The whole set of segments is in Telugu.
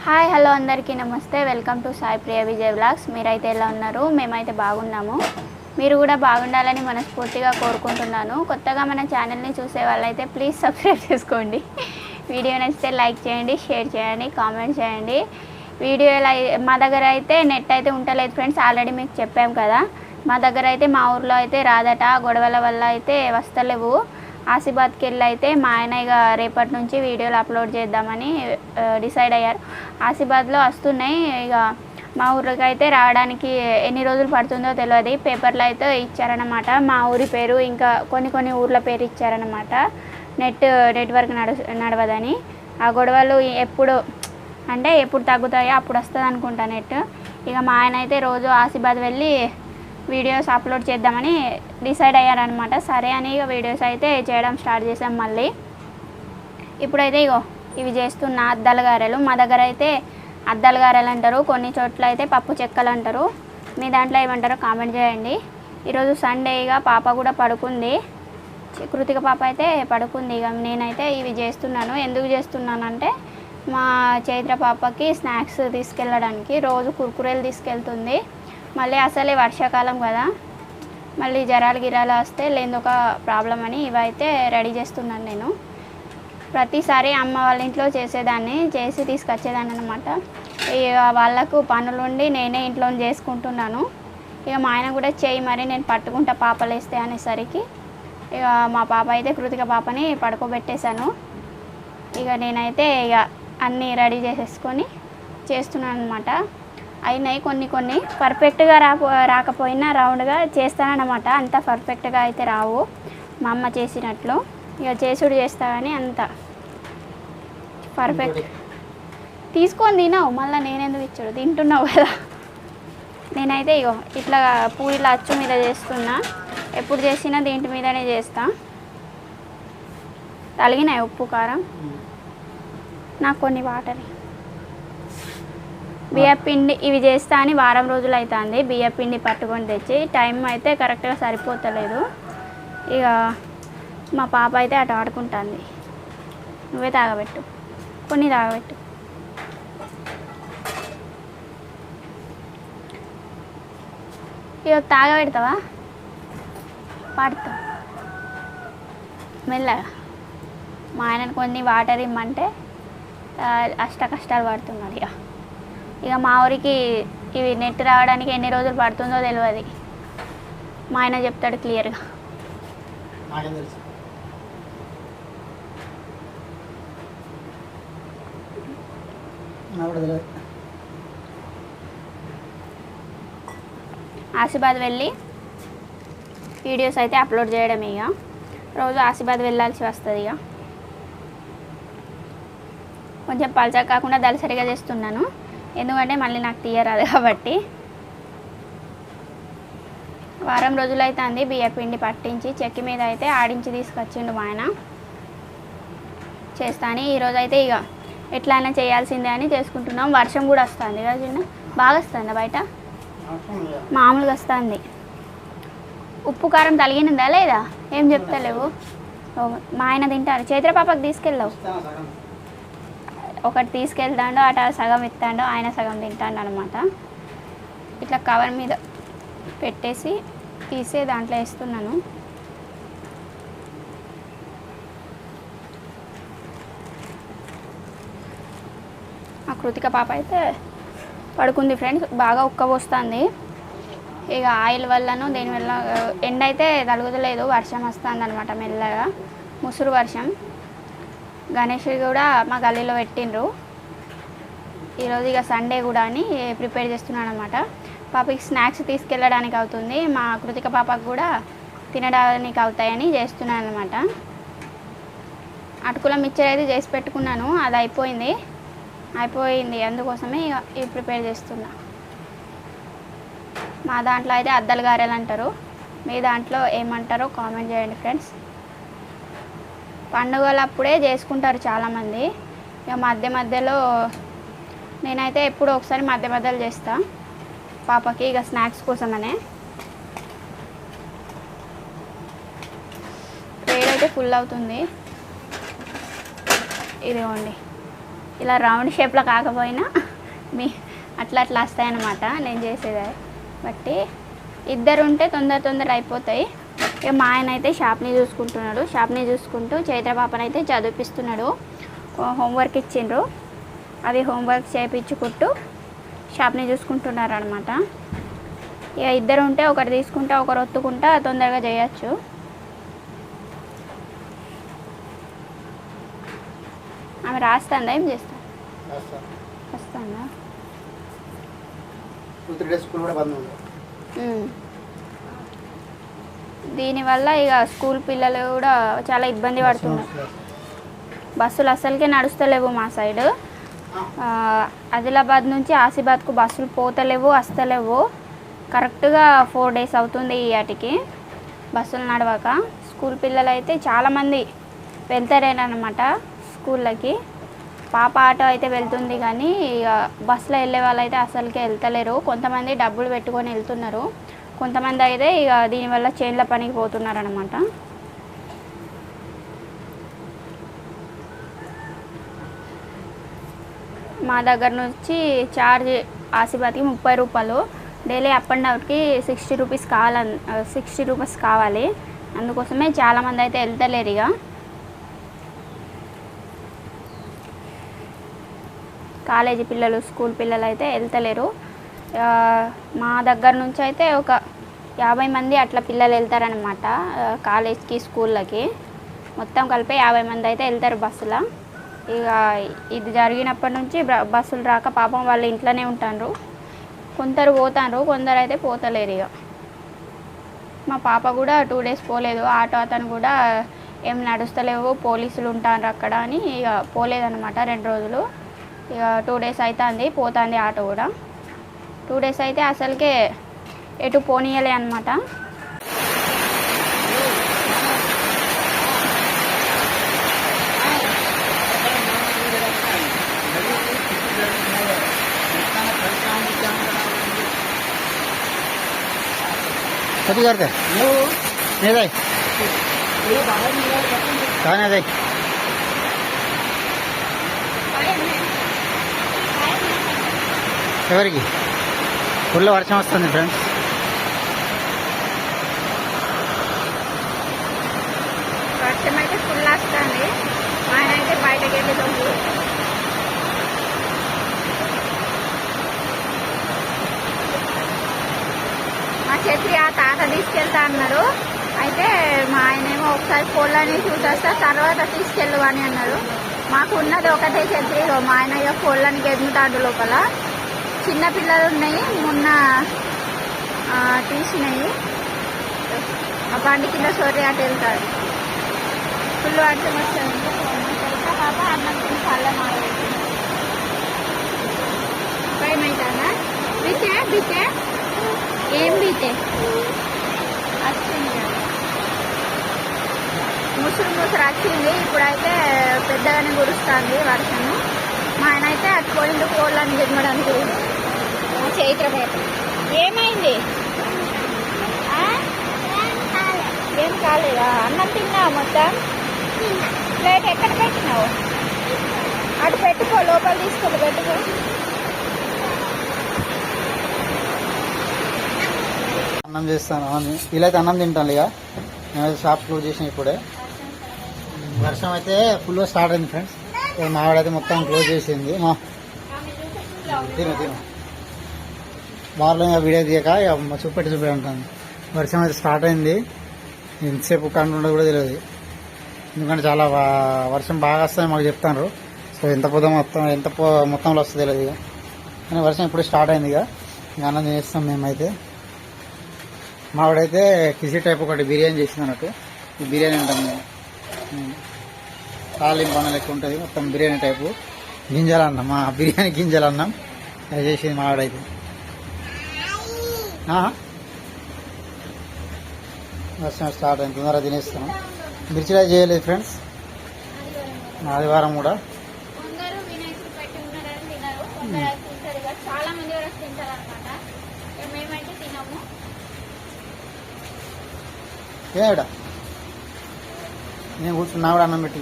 హాయ్ హలో అందరికీ నమస్తే. Welcome to Sai Priya Vijay vlogs. మీరైతే ఎలా ఉన్నారు? మేమైతే బాగున్నాము. మీరు కూడా బాగుండాలని మనస్ఫూర్తిగా కోరుకుంటున్నాను. కొత్తగా మన ఛానల్ని చూసే వాళ్ళైతే ప్లీజ్ సబ్స్క్రైబ్ చేసుకోండి. వీడియో నచ్చితే లైక్ చేయండి, షేర్ చేయండి, కామెంట్ చేయండి. వీడియో మా దగ్గర అయితే నెట్ అయితే ఉండలేదు ఫ్రెండ్స్, ఆల్రెడీ మీకు చెప్పాం కదా. మా దగ్గర అయితే మా ఊర్లో అయితే రాదట, గొడవల వల్ల అయితే వస్తలేవు. ఆసిబాద్కి వెళ్ళి అయితే మా ఆయన ఇక రేపటి నుంచి వీడియోలు అప్లోడ్ చేద్దామని డిసైడ్ అయ్యారు. ఆసిబాద్లో వస్తున్నాయి, ఇక మా ఊరికి అయితే రావడానికి ఎన్ని రోజులు పడుతుందో తెలియదు. పేపర్లో అయితే ఇచ్చారనమాట మా ఊరి పేరు, ఇంకా కొన్ని ఊర్ల పేరు ఇచ్చారనమాట. నెట్వర్క్ నడవదని. ఆ గొడవలు ఎప్పుడు తగ్గుతాయో అప్పుడు వస్తుంది అనుకుంటా నెట్. ఇక మా ఆయన అయితే రోజు ఆసిబాద్ వెళ్ళి వీడియోస్ అప్లోడ్ చేద్దామని డిసైడ్ అయ్యారనమాట. సరే అని ఇక వీడియోస్ అయితే చేయడం స్టార్ట్ చేసాం మళ్ళీ. ఇప్పుడైతే ఇవి చేస్తున్న అద్దాల గారెలు. మా దగ్గర అయితే అద్దాల గారెలు అంటారు, కొన్ని చోట్ల అయితే పప్పు చెక్కలు అంటారు. మీ దాంట్లో ఏమంటారో కామెంట్ చేయండి. ఈరోజు సండే, ఇక పాప కూడా పడుకుంది, కృతిక పాప అయితే పడుకుంది. ఇక నేనైతే ఇవి చేస్తున్నాను. ఎందుకు చేస్తున్నానంటే మా చైత్ర పాపకి స్నాక్స్ తీసుకెళ్ళడానికి. రోజు కుర్కురేలు తీసుకెళ్తుంది. మళ్ళీ అసలే వర్షాకాలం కదా, మళ్ళీ గిరాలు వస్తే లేదొక ప్రాబ్లం అని ఇవైతే రెడీ చేస్తున్నాను నేను. ప్రతిసారి అమ్మ వాళ్ళ ఇంట్లో చేసేదాన్ని, చేసి తీసుకొచ్చేదాన్ని అనమాట. ఇక వాళ్ళకు పనులుండి నేనే ఇంట్లో చేసుకుంటున్నాను. ఇక మా ఆయన కూడా చేయి మరి నేను పట్టుకుంటా పాపలేస్తే అనేసరికి ఇక మా పాప అయితే కృతిక పాపని పడుకోబెట్టేశాను. ఇక నేనైతే ఇక అన్నీ రెడీ చేసేసుకొని చేస్తున్నాను అనమాట. అయినాయి కొన్ని పర్ఫెక్ట్గా రాకపోయినా రౌండ్గా చేస్తానన్నమాట. అంత పర్ఫెక్ట్గా అయితే రావు మా అమ్మ చేసినట్లు. ఇక చేసుడు చేస్తా కానీ అంత పర్ఫెక్ట్. తీసుకొని తినవు, మళ్ళీ నేనెందుకు ఇచ్చాడు, తింటున్నావు కదా. నేనైతే ఇట్లా పూరీల అచ్చు మీద చేస్తున్నా. ఎప్పుడు చేసినా దీంటి మీదనే చేస్తా. తలిగినాయి ఉప్పు కారం. నాకు కొన్ని వాటర్. బియ్యపిండి ఇవి చేస్తా అని వారం రోజులు అవుతుంది. బియ్యపిండి పట్టుకొని తెచ్చి టైం అయితే కరెక్ట్గా సరిపోతలేదు. ఇక మా పాప అయితే అటు ఆడుకుంటుంది. నువ్వే తాగబెట్టు, కొన్ని తాగబెట్టు. ఇక తాగబెడతావా? పడతా మెల్లగా. మా ఆయనను కొన్ని వాటర్ ఇమ్మంటే కష్టాలు పడుతున్నాడు. ఇక మా ఊరికి ఇవి నెట్ రావడానికి ఎన్ని రోజులు పడుతుందో తెలియదు. మా ఆయన చెప్తాడు క్లియర్గా. ఆసిబాద్ వెళ్ళి వీడియోస్ అయితే అప్లోడ్ చేయడం. ఇక రోజు ఆసిబాద్ వెళ్ళాల్సి వస్తుంది. ఇక కొంచెం పల్చగా కాకుండా దళసరిగా చేస్తున్నాను, ఎందుకంటే మళ్ళీ నాకు తీయరాదు కాబట్టి. వారం రోజులు అవుతుంది బియ్యపిండి పట్టించి చెక్కి మీద అయితే ఆడించి తీసుకొచ్చిండు మా ఆయన. చేస్తాను ఈరోజు అయితే ఇక ఎట్లయినా చేయాల్సిందే అని చేసుకుంటున్నాం. వర్షం కూడా వస్తుంది కదా చిన్న, బాగా వస్తుందా బయట? మామూలుగా వస్తుంది. ఉప్పు కారం తలిగినందా లేదా ఏం చెప్తలేవు. మా ఆయన తింటారు. చైత్ర పాపకు తీసుకెళ్ళావు. ఒకటి తీసుకెళ్తాడో అట సగం ఇస్తాడో, ఆయన సగం తింటాడు అనమాట. ఇట్లా కవర్ మీద పెట్టేసి తీసే దాంట్లో వేస్తున్నాను. ఆ కృతిక పాప అయితే పడుకుంది ఫ్రెండ్స్. బాగా ఉక్కబోస్తుంది. ఇక ఆయిల్ వల్లనూ దేనివల్ల ఎండ అయితే తలుగుతలేదు, వర్షం వస్తుంది అనమాట మెల్లగా, ముసురు వర్షం. గణేష్ కూడా మా గల్లీలో పెట్టిండ్రు. ఈరోజు ఇక సండే కూడా అని ప్రిపేర్ చేస్తున్నాను అనమాట. పాపకి స్నాక్స్ తీసుకెళ్ళడానికి అవుతుంది, మా కృతిక పాపకు కూడా తినడానికి అవుతాయని చేస్తున్నాను అనమాట. అటుకుల మిక్చర్ అయితే చేసి పెట్టుకున్నాను, అది అయిపోయింది. అందుకోసమే ఇవి ప్రిపేర్ చేస్తున్నా. మా దాంట్లో అయితే అద్దాల గారెలు అంటారు, మీ దాంట్లో ఏమంటారో కామెంట్ చేయండి ఫ్రెండ్స్. పండుగలప్పుడే చేసుకుంటారు చాలామంది. ఇక మధ్యలో నేనైతే ఎప్పుడో ఒకసారి మధ్యలో చేస్తా పాపకి, ఇక స్నాక్స్ కోసమనే. వేడైతే ఫుల్ అవుతుంది. ఇదిగోండి ఇలా రౌండ్ షేప్లో కాకపోయినా మీ అట్లా అట్లా వస్తాయన్నమాట నేను చేసేది బట్టి. ఇద్దరు ఉంటే తొందర అయిపోతాయి. ఇక మా ఆయన అయితే షాప్ని చూసుకుంటూ చైత్ర పాపనైతే చదివిపిస్తున్నాడు. హోంవర్క్ ఇచ్చిండ్రు, అది హోంవర్క్ చేయించుకుంటూ షాప్ని చూసుకుంటున్నారు అనమాట. ఇక ఇద్దరు ఉంటే ఒకరు తీసుకుంటా ఒకరు ఒత్తుకుంటా తొందరగా చేయొచ్చు. ఆమె రాస్తుందా ఏం చేస్తా వస్తుందా? దీనివల్ల ఇక స్కూల్ పిల్లలు కూడా చాలా ఇబ్బంది పడుతున్నారు. బస్సులు అసలుకే నడుస్తలేవు మా సైడు. ఆదిలాబాద్ నుంచి ఆసిబాద్కు బస్సులు పోతలేవు, వస్తలేవు. కరెక్ట్గా 4 days అవుతుంది వాటికి బస్సులు నడవక. స్కూల్ పిల్లలు అయితే చాలామంది వెళ్తారేనమాట స్కూళ్ళకి. పాప ఆటో అయితే వెళ్తుంది కానీ ఇక బస్సులో వెళ్ళే వాళ్ళు అయితే అసలుకే వెళ్తలేరు. కొంతమంది డబ్బులు పెట్టుకొని వెళ్తున్నారు, కొంతమంది అయితే ఇక దీనివల్ల చేన్ల పనికి పోతున్నారు అనమాట. మా దగ్గర నుంచి ఛార్జ్ ఆసిబాద్కి 30 రూపాయలు, డైలీ అప్ అండ్ డౌన్కి 60 రూపీస్ కావాలి. అందుకోసమే చాలామంది అయితే వెళ్తలేరు. ఇక కాలేజీ పిల్లలు స్కూల్ పిల్లలు అయితే వెళ్తలేరు. మా దగ్గర నుంచి అయితే ఒక 50 మంది అట్లా పిల్లలు వెళ్తారనమాట కాలేజ్కి స్కూళ్ళకి. మొత్తం కలిపి 50 మంది అయితే వెళ్తారు బస్సులో. ఇక ఇది జరిగినప్పటి నుంచి బస్సులు రాక పాపం వాళ్ళు ఇంట్లోనే ఉంటారు. కొందరు పోతారు, కొందరు అయితే పోతలేరు. ఇక మా పాప కూడా 2 days పోలేదు. ఆటో అతను కూడా ఏం నడుస్తలేవు, పోలీసులు ఉంటారు అక్కడ అని ఇక పోలేదన్నమాట 2 రోజులు. ఇక 2 days అవుతుంది పోతుంది ఆటో కూడా. 2 days అయితే అసలుకే ఎటు పోనీయలే అనమాట. कधी करते नाही जाय काय नाही जाय ఎవరికి ఫుల్ వర్షం వస్తుంది ఫ్రెండ్స్. వర్షం అయితే ఫుల్ వస్తుంది. ఆయన అయితే బయటకి వెళ్ళి మా ఛత్రి ఆ తాత తీసుకెళ్తా అన్నారు. అయితే మా ఆయనేమో ఒకసారి కోళ్ళని చూసేస్తా తర్వాత తీసుకెళ్ళు అని అన్నారు. మాకు ఉన్నది ఒకటే ఛత్రి. మా ఆయన ఇక కోళ్ళని గెదుముతాడు లోపల. చిన్న పిల్లలు ఉన్నాయి, మొన్న తీసినాయి. ఆ బండి కింద సొర్రి అటు వెళ్తాడు. ఫుల్ వర్షం వస్తుంది. పాప అన్నం తిని పళ్ళ మాట్లాడుతుంది. భయం అవుతుందా? బీతే ఏం బీతే వచ్చింది, ముసురు వచ్చింది. ఇప్పుడైతే పెద్దగానే కురుస్తుంది వర్షము. మా ఆయన అయితే అట్టుకోండి కోళ్ళని దిగడానికి. చైత్ర పేట ఏమైంది? ఏం కాలేదా? అన్నం తిన్నావు మొత్తం? ప్లేట్ ఎక్కడ పెట్టినావు? అటు పెట్టుకో, లోపల తీసుకొని పెట్టుకో. అన్నం చేస్తాను. వీళ్ళైతే అన్నం తింటాను. ఇక నేను షాప్ క్లోజ్ చేసిన ఇప్పుడే. వర్షం అయితే ఫుల్గా స్టార్ట్ అయింది ఫ్రెండ్స్. మావాడైతే మొత్తం క్లోజ్ చేసింది. తిను బార్లో వీడియో తీయక చూపెట్టి ఉంటాను. వర్షం అయితే స్టార్ట్ అయింది. ఎంతసేపు కరెంట్ ఉండదు కూడా తెలియదు, ఎందుకంటే చాలా వర్షం బాగా వస్తుంది మాకు చెప్తాను. సో ఎంత మొత్తంలో వస్తుంది తెలియదు. ఇక కానీ వర్షం ఇప్పుడు స్టార్ట్ అయింది. ఇక అన్నం చేస్తాం మేమైతే. మావాడైతే కిసి టైప్ ఒకటి బిర్యానీ చేసింది అన్నట్టు. ఈ బిర్యానీ అంటాం మేము. తాలింపు అన్నం లెక్క ఉంటుంది, మొత్తం బిర్యానీ టైపు. గింజలు అన్నం, మా బిర్యానీ గింజలు అన్నం అది చేసింది మావాడైతే. వర్షం స్టార్ట్ అయింది, తొందరగా తినేస్తాం. మిర్చిలా చేయలేదు ఫ్రెండ్స్, ఆదివారం కూడా. చాలా మంది వరకు తింటారు అనమాట. మేమైతే తినము. ఏడా నేను కూర్చున్నా కూడా అన్నం పెట్టి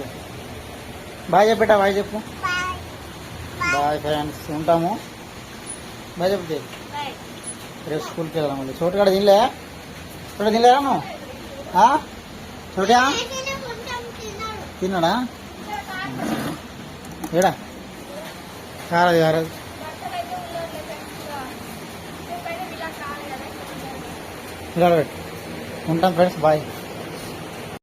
బాయ్ చెప్పేటా? బాయ్ చెప్పు. బాయ్ ఫ్రెండ్స్, ఉంటాము. బాయ్ చెప్తే రేపు స్కూల్కి వెళ్దాం. మళ్ళీ చోటుకాడ తినలే, చోట తినలేరా నువ్వు? చోటా తిన్నాడా? ఏడా కారది కారది. ఇలా పెట్టు. ఉంటాం ఫ్రెండ్స్, బాయ్.